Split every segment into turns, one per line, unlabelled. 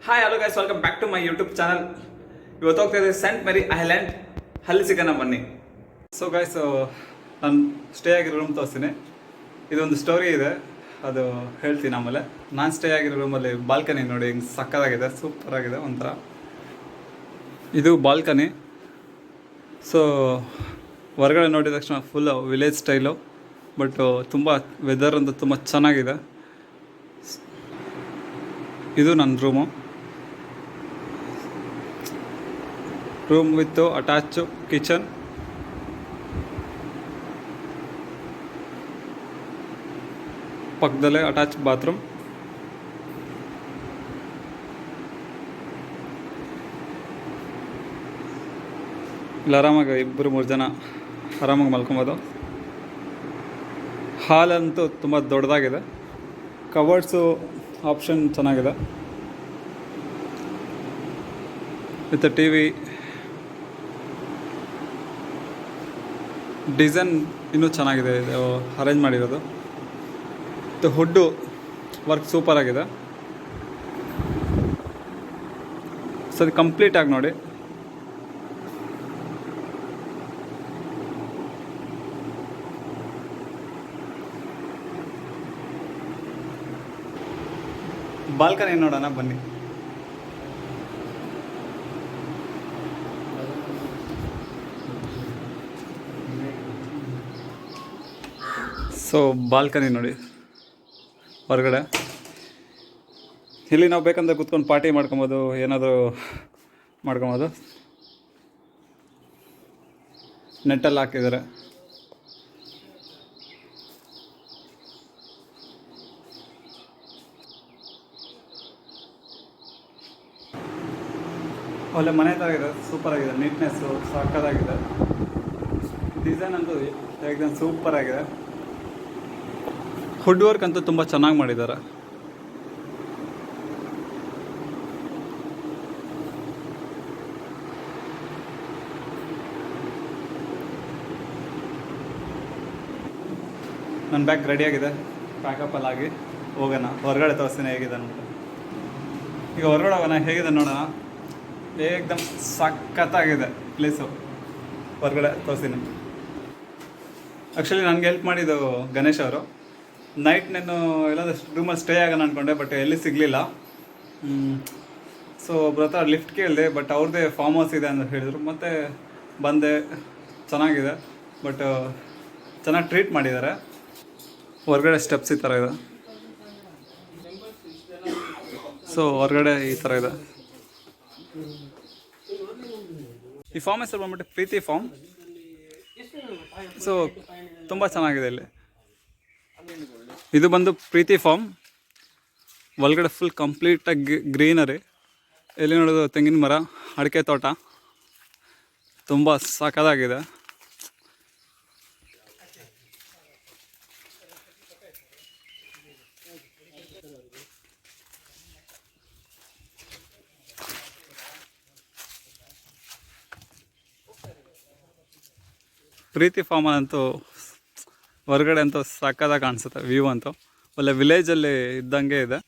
Hi hello guys, welcome back to my YouTube channel. ಇವತ್ತು ಹೋಗ್ತಾ ಇದೆ ಸೆಂಟ್ ಮೇರಿ ಐಲ್ಯಾಂಡ್. ಅಲ್ಲಿ ಸಿಗೋಣ ಬನ್ನಿ. ಸೊ ಗೈಸ್, ನಾನು ಸ್ಟೇ ಆಗಿರೋ ರೂಮ್ ತೋರಿಸ್ತೀನಿ. ಇದೊಂದು ಸ್ಟೋರಿ ಇದೆ, ಅದು ಹೇಳ್ತೀನಿ ಆಮೇಲೆ. ನಾನು ಸ್ಟೇ ಆಗಿರೋ ರೂಮಲ್ಲಿ ಬಾಲ್ಕನಿ ನೋಡಿ, ಹಿಂಗೆ ಸಕ್ಕದಾಗಿದೆ, ಸೂಪರ್ ಆಗಿದೆ ಒಂಥರ. ಇದು ಬಾಲ್ಕನಿ. ಸೊ ಹೊರಗಡೆ ನೋಡಿದ ತಕ್ಷಣ ಫುಲ್ ವಿಲೇಜ್ ಸ್ಟೈಲು, ಬಟ್ ತುಂಬ ವೆದರ್ ಅಂತೂ ತುಂಬ ಚೆನ್ನಾಗಿದೆ. ಇದು ನನ್ನ ರೂಮ್ ವಿತ್ ಅಟ್ಯಾಚ್ ಕಿಚನ್. ಪಕ್ಕದಲ್ಲೇ ಅಟ್ಯಾಚ್ ಬಾತ್ರೂಮ್. ಇಲ್ಲಿ ಆರಾಮಾಗಿ 2-3 ಜನ ಆರಾಮಾಗಿ ಮಲ್ಕೊಬೋದು. ಹಾಲಂತೂ ತುಂಬ ದೊಡ್ಡದಾಗಿದೆ. ಕವರ್ಡ್ಸು ಆಪ್ಷನ್ ಚೆನ್ನಾಗಿದೆ ವಿತ್ ಟಿ ವಿ. ಡಿಸೈನ್ ಇನ್ನೂ ಚೆನ್ನಾಗಿದೆ, ಇದು ಅರೇಂಜ್ ಮಾಡಿರೋದು. ಮತ್ತು ಹುಡ್ಡು ವರ್ಕ್ ಸೂಪರ್ ಆಗಿದೆ. ಸೊ ಅದು ಕಂಪ್ಲೀಟಾಗಿ ನೋಡಿ. ಬಾಲ್ಕನಿ ನೋಡೋಣ ಬನ್ನಿ. ಸೊ ಬಾಲ್ಕನಿ ನೋಡಿ ಹೊರಗಡೆ. ಇಲ್ಲಿ ನಾವು ಬೇಕಂದ್ರೆ ಕೂತ್ಕೊಂಡು ಪಾರ್ಟಿ ಮಾಡ್ಕೊಬೋದು, ಏನಾದರೂ ಮಾಡ್ಕೊಬೋದು. ನೆಟ್ಟಲ್ಲಿ ಹಾಕಿದ್ದಾರೆ. ಒಳ್ಳೆ ಮನೆ ಥರ ಇದೆ, ಸೂಪರ್ ಆಗಿದೆ. ನೀಟ್ನೆಸ್ಸು ಸಾಕಾಗಿದೆ. ಡಿಸೈನ್ ಅಂತೂ ಏಕದಮ್ ಸೂಪರ್ ಆಗಿದೆ. ವುಡ್ ವರ್ಕ್ ಅಂತೂ ತುಂಬ ಚೆನ್ನಾಗಿ ಮಾಡಿದ್ದಾರೆ. ನನ್ನ ಬ್ಯಾಗ್ ರೆಡಿಯಾಗಿದೆ, ಪ್ಯಾಕಪ್ಪಲ್ಲಿ ಆಗಿ ಹೋಗೋಣ. ಹೊರಗಡೆ ತೋರಿಸ್ತೀನಿ ಹೇಗಿದೆ ಅಂತ. ಈಗ ಹೊರಗಡೆ ಹೋಗೋಣ, ಹೇಗಿದೆ ನೋಡೋಣ. ಏಕದಮ್ ಸಖತ್ತಾಗಿದೆ ಪ್ಲೇಸು. ಹೊರಗಡೆ ತೋರಿಸ್ತೀನಿ. ಆ್ಯಕ್ಚುಲಿ ನನಗೆ ಹೆಲ್ಪ್ ಮಾಡಿದ್ದು ಗಣೇಶ್ ಅವರು. ನೈಟ್ ನಾನು ಎಲ್ಲಾದರೂ ರೂಮಲ್ಲಿ ಸ್ಟೇ ಆಗೋಣ ಅಂದ್ಕೊಂಡೆ, ಬಟ್ ಎಲ್ಲಿ ಸಿಗಲಿಲ್ಲ. ಸೊ ಒಬ್ರ ಹತ್ರ ಲಿಫ್ಟ್ ಕೇಳಿದೆ, ಬಟ್ ಅವ್ರದ್ದೇ ಫಾರ್ಮ್ ಹೌಸ್ ಇದೆ ಅಂತ ಹೇಳಿದರು. ಮತ್ತು ಬಂದೆ. ಚೆನ್ನಾಗಿದೆ, ಬಟ್ ಚೆನ್ನಾಗಿ ಟ್ರೀಟ್ ಮಾಡಿದ್ದಾರೆ. ಹೊರಗಡೆ ಸ್ಟೆಪ್ಸ್ ಈ ಥರ ಇದೆ. ಸೊ ಹೊರಗಡೆ ಈ ಥರ ಇದೆ. ಈ ಫಾರ್ಮ್ ಹೆಸರು ಬಂದ್ಬಿಟ್ಟು ಪ್ರೀತಿ ಫಾರ್ಮ್. ಸೊ ತುಂಬ ಚೆನ್ನಾಗಿದೆ. ಇಲ್ಲಿ ಇದು ಬಂದು ಪ್ರೀತಿ ಫಾರ್ಮ್. ಒಳಗಡೆ ಫುಲ್ ಕಂಪ್ಲೀಟಾಗಿ ಗ್ರೀನರಿ. ಎಲ್ಲಿ ನೋಡೋದು ತೆಂಗಿನ ಮರ, ಅಡಿಕೆ ತೋಟ, ತುಂಬ ಸಖತ್ತಾಗಿದೆ. ಪ್ರೀತಿ ಫಾರ್ಮ್ ಅಂತೂ ಹೊರಗಡೆ ಅಂತೂ ಸಕ್ಕತ್ತಾಗಿ ಕಾಣಿಸುತ್ತೆ. ವ್ಯೂ ಅಂತೂ ಒಳ್ಳೆ ವಿಲೇಜಲ್ಲಿ ಇದ್ದಂಗೆ ಇದೆ.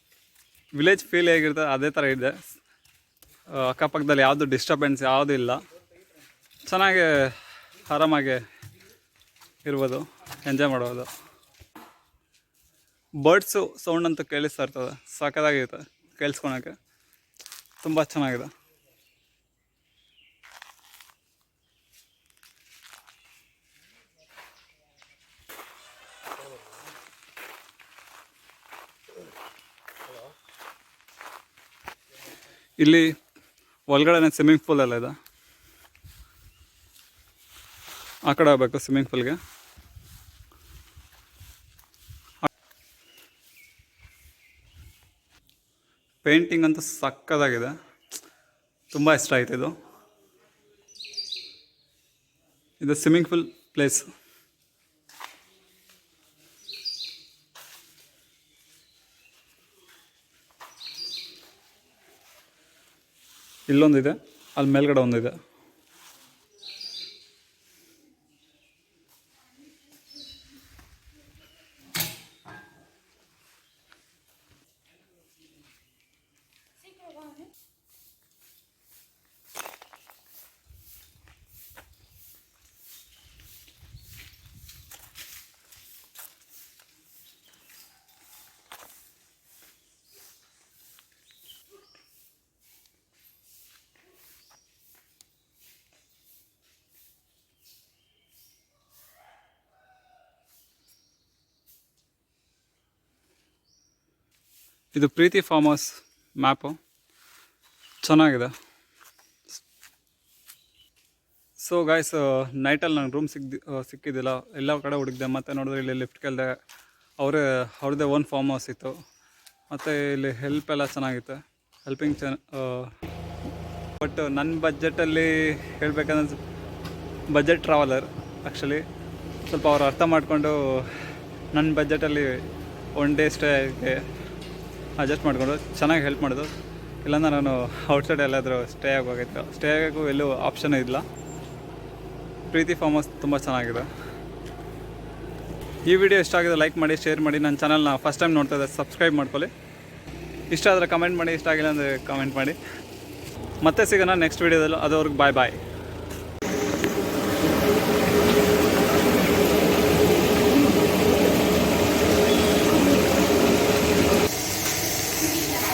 ವಿಲೇಜ್ ಫೀಲ್ ಹೇಗಿರ್ತದೆ ಅದೇ ಥರ ಇದೆ. ಅಕ್ಕಪಕ್ಕದಲ್ಲಿ ಯಾವುದು ಡಿಸ್ಟರ್ಬೆನ್ಸ್ ಯಾವುದೂ ಇಲ್ಲ. ಚೆನ್ನಾಗಿ ಆರಾಮಾಗಿ ಇರ್ಬೋದು, ಎಂಜಾಯ್ ಮಾಡ್ಬೋದು. ಬರ್ಡ್ಸು ಸೌಂಡ್ ಅಂತೂ ಕೇಳಿಸ್ತಾ ಇರ್ತದೆ, ಸಕ್ಕತ್ತಾಗಿರ್ತದೆ ಕೇಳಿಸ್ಕೊಳಕ್ಕೆ. ತುಂಬ ಚೆನ್ನಾಗಿದೆ. ಇಲ್ಲಿ ಒಳಗಡೆ ಸ್ವಿಮ್ಮಿಂಗ್ ಪೂಲ್ ಎಲ್ಲ ಇದೆ. ಆ ಕಡೆ ಹೋಗ್ಬೇಕು ಸ್ವಿಮ್ಮಿಂಗ್ ಪೂಲ್ಗೆ. ಪೇಂಟಿಂಗ್ ಅಂತೂ ಸಕ್ಕತ್ತಾಗಿದೆ, ತುಂಬ ಇಷ್ಟ ಆಯ್ತು. ಇದು ಸ್ವಿಮ್ಮಿಂಗ್ ಪೂಲ್ ಪ್ಲೇಸ್. ಇಲ್ಲೊಂದಿದೆ, ಅಲ್ಲಿ ಮೇಲ್ಗಡೆ ಒಂದಿದೆ. ಇದು ಪ್ರೀತಿ ಫಾರ್ಮ್ ಹೌಸ್ ಮ್ಯಾಪು ಚೆನ್ನಾಗಿದೆ. ಸೊ ಗಾಯ್ಸ್, ನೈಟಲ್ಲಿ ನಂಗೆ ರೂಮ್ ಸಿಕ್ಕಿದ್ದಿಲ್ಲ, ಎಲ್ಲ ಕಡೆ ಹುಡುಕಿದೆ. ಮತ್ತು ನೋಡಿದ್ರೆ ಇಲ್ಲಿ ಲಿಫ್ಟ್ ಕೇಳಿದೆ, ಅವ್ರದ್ದೇ ಓನ್ ಫಾರ್ಮ್ ಹೌಸ್ ಇತ್ತು. ಮತ್ತು ಇಲ್ಲಿ ಹೆಲ್ಪ್ ಎಲ್ಲ ಚೆನ್ನಾಗಿತ್ತು, ಹೆಲ್ಪಿಂಗ್ ಬಟ್ ನನ್ನ ಬಜೆಟಲ್ಲಿ ಹೇಳ್ಬೇಕಂದ್ರೆ ಬಜೆಟ್ ಟ್ರಾವೆಲರ್ ಆ್ಯಕ್ಚುಲಿ ಸ್ವಲ್ಪ ಅವ್ರು ಅರ್ಥ ಮಾಡಿಕೊಂಡು ನನ್ನ ಬಜೆಟಲ್ಲಿ 1 ಡೇ ಸ್ಟೇಗೆ ಅಡ್ಜಸ್ಟ್ ಮಾಡಿಕೊಂಡು ಚೆನ್ನಾಗಿ ಹೆಲ್ಪ್ ಮಾಡೋದು. ಇಲ್ಲಾಂದ್ರೆ ನಾನು ಔಟ್ಸೈಡ್ ಎಲ್ಲಾದರೂ ಸ್ಟೇ ಆಗೋಗಿತ್ತು. ಸ್ಟೇ ಆಗೋಕ್ಕೂ ಎಲ್ಲೂ ಆಪ್ಷನ್ ಇಲ್ಲ. ಪ್ರೀತಿ ಫಾರ್ಮ್ ಹೌಸ್ ತುಂಬ ಚೆನ್ನಾಗಿದೆ. ಈ ವಿಡಿಯೋ ಇಷ್ಟ ಆಗಿದೆ ಲೈಕ್ ಮಾಡಿ, ಶೇರ್ ಮಾಡಿ. ನನ್ನ ಚಾನಲ್ನ ಫಸ್ಟ್ ಟೈಮ್ ನೋಡ್ತಾ ಇದ್ದೆ ಸಬ್ಸ್ಕ್ರೈಬ್ ಮಾಡ್ಕೊಳ್ಳಿ. ಇಷ್ಟ ಆದರೆ ಕಮೆಂಟ್ ಮಾಡಿ, ಇಷ್ಟ ಆಗಿಲ್ಲ ಅಂದರೆ ಕಮೆಂಟ್ ಮಾಡಿ. ಮತ್ತೆ ಸಿಗೋಣ ನೆಕ್ಸ್ಟ್ ವೀಡಿಯೋದಲ್ಲೂ. ಅದುವರೆಗೂ ಬಾಯ್ ಬಾಯ್.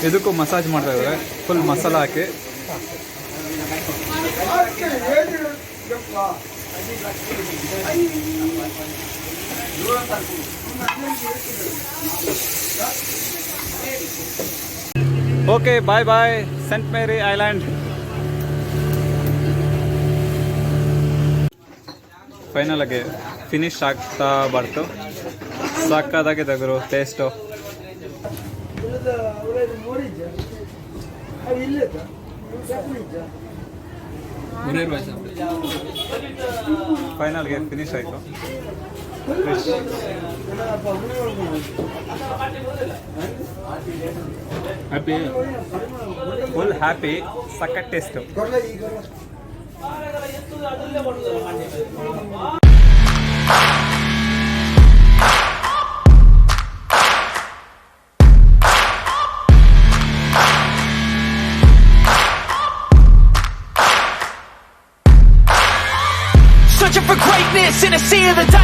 ಇದಕ್ಕೂ ಮಸಾಜ್ ಮಾಡ್ತಾ ಇದ್ದಾರೆ, ಫುಲ್ ಮಸಾಲ ಹಾಕಿ. ಓಕೆ, ಬಾಯ್ ಬಾಯ್ ಸೆಂಟ್ ಮೇರಿ ಐಲ್ಯಾಂಡ್. ಫೈನಲ್ ಆಗಿ ಫಿನಿಶ್ ಆಗ್ತಾ ಬರ್ತು. ಸಾಕಾದಾಗೆ ತೆಗೆದ್ರು ಟೇಸ್ಟು. ಫೈನಲ್ಗೆ ಫಿನಿಶ್ ಆಯಿತು. ಹ್ಯಾಪಿ, ಫುಲ್ ಹ್ಯಾಪಿ, ಸಖತ್ taste.
Searching for greatness in a sea of the